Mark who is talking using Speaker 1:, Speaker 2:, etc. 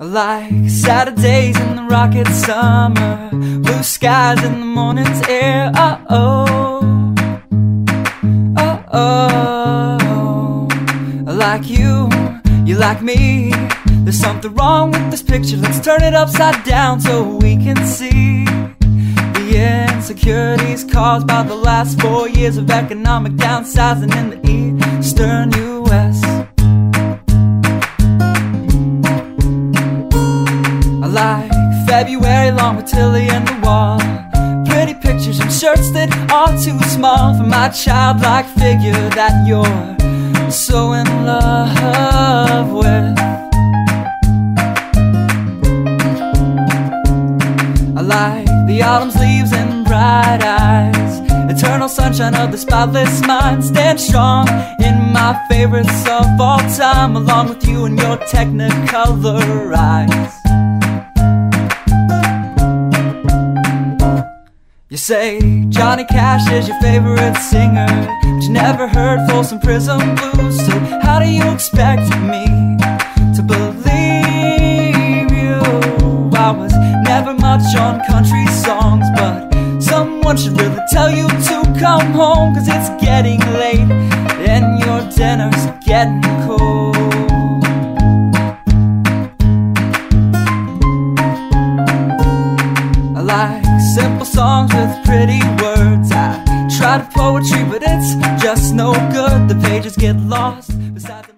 Speaker 1: I like Saturdays in the rocket summer, blue skies in the morning's air. Oh-oh, oh-oh. I like you, you like me. There's something wrong with this picture. Let's turn it upside down so we can see the insecurities caused by the last 4 years of economic downsizing in the eastern U.S. I like February long with Tilly and the wall, pretty pictures and shirts that are too small for my childlike figure that you're so in love with. I like the autumn's leaves and bright eyes, eternal sunshine of the spotless mind. Stand strong in my favorites of all time, along with you and your technicolor eyes. You say Johnny Cash is your favorite singer, but you never heard Folsom Prison Blues. So how do you expect me to believe you? I was never much on country songs, but someone should really tell you to come home, 'cause it's getting late and your dinner's getting cold. I like simple songs with pretty words. I try to poetry, but it's just no good. The pages get lost beside the